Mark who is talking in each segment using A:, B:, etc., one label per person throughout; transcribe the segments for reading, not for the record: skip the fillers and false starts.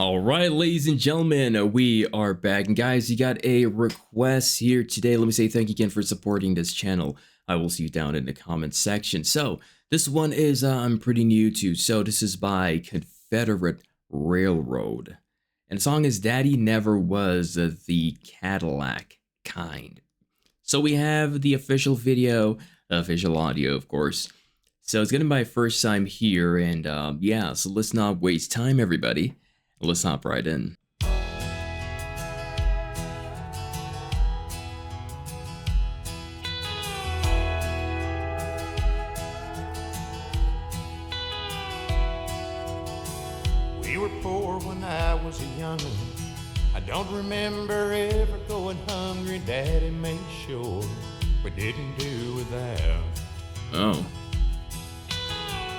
A: All right, ladies and gentlemen, we are back. And guys, you got a request here today. Let me say thank you again for supporting this channel. I will see you down in the comments section. So this one is I'm pretty new to. So this is by Confederate Railroad. And the song is Daddy Never Was the Cadillac Kind. So we have the official video, official audio, of course. So it's gonna be my first time here, and yeah, so let's not waste time, everybody. Let's hop right in.
B: We were poor when I was a young'un. I don't remember ever going hungry. Daddy made sure we didn't do without.
A: Oh.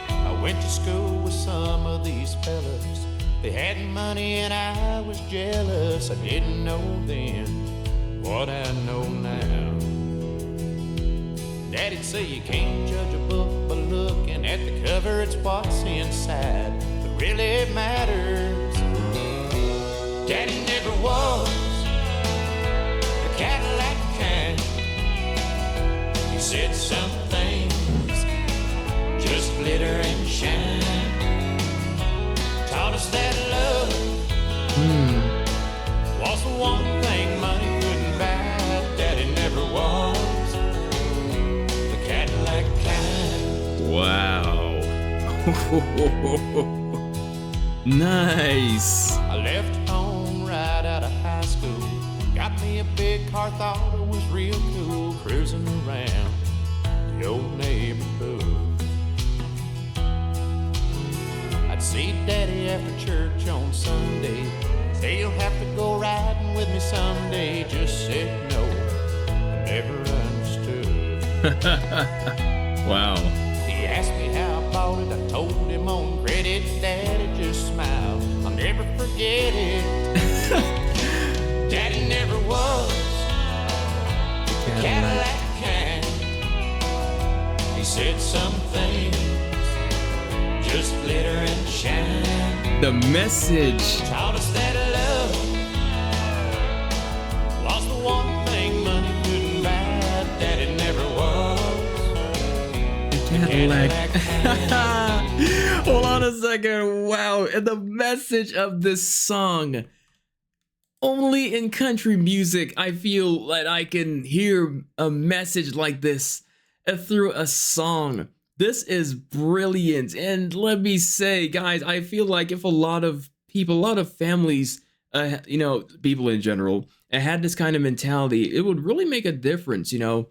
B: I went to school with some of these fellas. They had money and I was jealous. I didn't know then what I know now. Daddy'd say you can't judge a book by looking at the cover. It's what's inside that really matters. Daddy never was the Cadillac kind. He said some things just glitter and shine. Taught us that love was the one thing money couldn't buy. Daddy never was the Cadillac kind.
A: Wow. Nice.
B: I left home right out of high school. Got me a big car, thought it was real cool. Cruising around the old neighborhood. I'd see Daddy after church on Sunday. Say you'll have to go riding with me someday. Just said no, I never understood.
A: Wow.
B: He asked me how I bought it. I told him on credit. Daddy just smiled. I'll never forget it. Daddy never was the Cadillac kind. He said some things just glitter and shine.
A: The message.
B: Taught us that love was the one thing money couldn't buy. Daddy never was the
A: Cadillac. Hold on a second. Wow. And the message of this song. Only in country music, I feel that I can hear a message like this through a song. This is brilliant. And let me say, guys, I feel like if a lot of people, a lot of families, you know, people in general, had this kind of mentality, it would really make a difference, you know.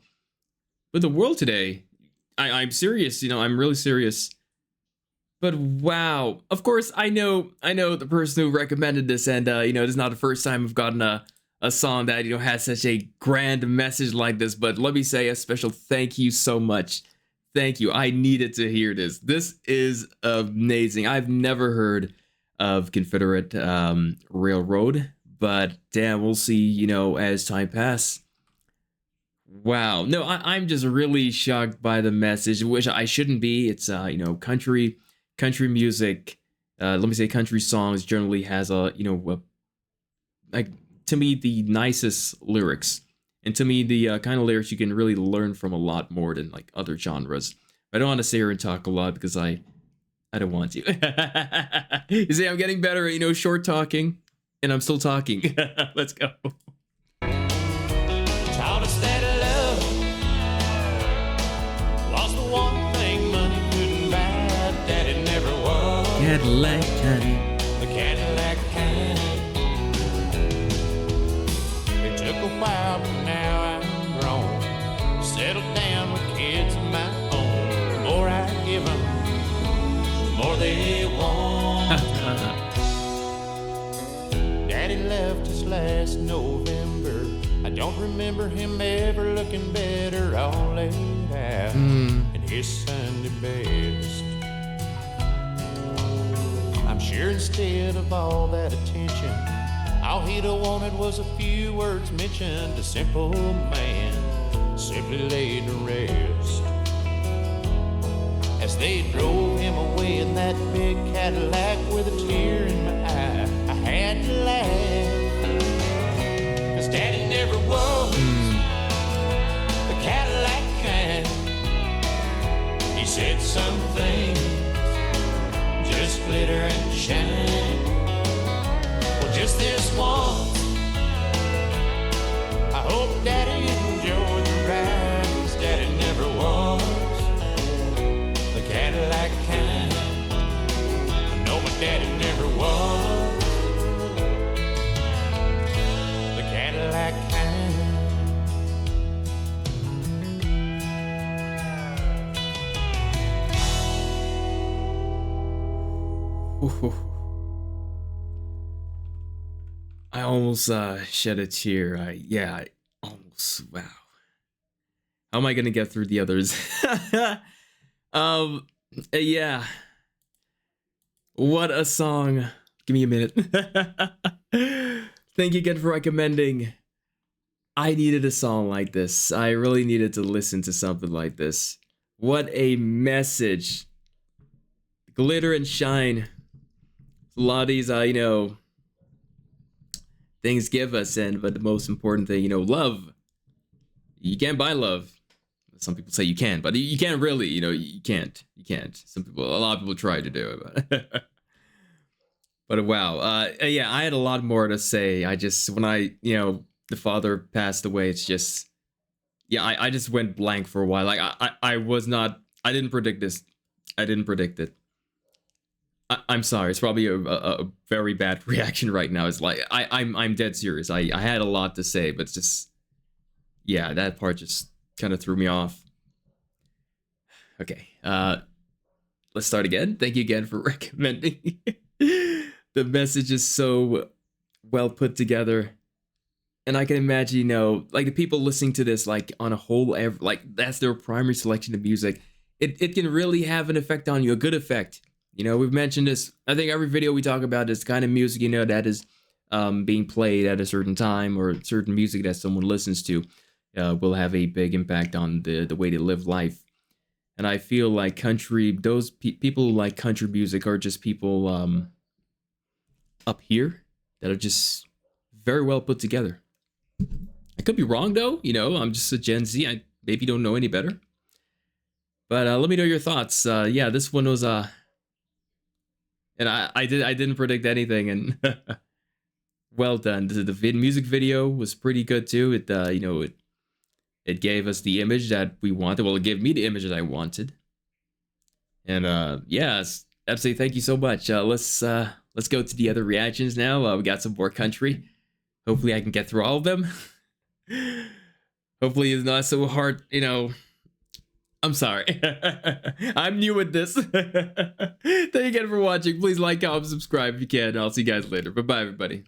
A: With the world today, I'm serious, you know, I'm really serious. But wow, of course, I know the person who recommended this, and you know, this is not the first time I've gotten a song that, you know, has such a grand message like this. But let me say a special thank you so much. Thank you. I needed to hear this. This is amazing. I've never heard of Confederate Railroad, but damn, we'll see, you know, as time passes. Wow. No, I'm just really shocked by the message, which I shouldn't be. It's, you know, country music. Let me say country songs generally has a, you know, like, to me, the nicest lyrics. And to me, the kind of lyrics you can really learn from a lot more than like other genres. I don't want to sit here and talk a lot because I don't want to. You see, I'm getting better at, you know, short talking, and I'm still talking. Let's go.
B: Taught us that love was the one thing money couldn't buy. Daddy never was
A: Cadillac kind.
B: the Cadillac kind. It took a while, but now I'm grown. Settled down with kids of my own. The more I give them, the more they want. Daddy left us last November. I don't remember him ever looking better, all laid out in his Sunday best. I'm sure instead of all that attention, all he'd have wanted was a few words mentioned. A simple man simply laid to rest. As they drove him away in that big Cadillac with a tear in my eye, I had
A: I almost shed a tear. I almost, wow. How am I gonna get through the others? Yeah. What a song. Give me a minute. Thank you again for recommending. I needed a song like this. I really needed to listen to something like this. What a message. Glitter and shine. A lot of these, things give us, but the most important thing, love. You can't buy love. Some people say you can, but you can't really, you can't. You can't. A lot of people try to do it, but wow. Yeah, I had a lot more to say. When the father passed away, it's just, yeah, I just went blank for a while. Like I didn't predict this. I didn't predict it. I'm sorry. It's probably a very bad reaction right now. It's like I'm dead serious. I had a lot to say, but it's just, yeah, that part just kind of threw me off. Okay, let's start again. Thank you again for recommending. The message is so well put together, and I can imagine, like the people listening to this, like on a whole, like that's their primary selection of music. It can really have an effect on you, a good effect. We've mentioned this. I think every video we talk about is kind of music, that is being played at a certain time, or certain music that someone listens to will have a big impact on the way they live life. And I feel like people who like country music are just people up here that are just very well put together. I could be wrong though, I'm just a Gen Z. I maybe don't know any better. But let me know your thoughts. Yeah, this one was and I didn't predict anything, and well done. The music video was pretty good too. It gave us the image that we wanted. Well, it gave me the image that I wanted. And yeah, absolutely. Thank you so much. Let's go to the other reactions now. We got some more country. Hopefully, I can get through all of them. Hopefully, it's not so hard. I'm sorry. I'm new at this. Thank you again for watching. Please like, comment, subscribe if you can. I'll see you guys later. Bye-bye, everybody.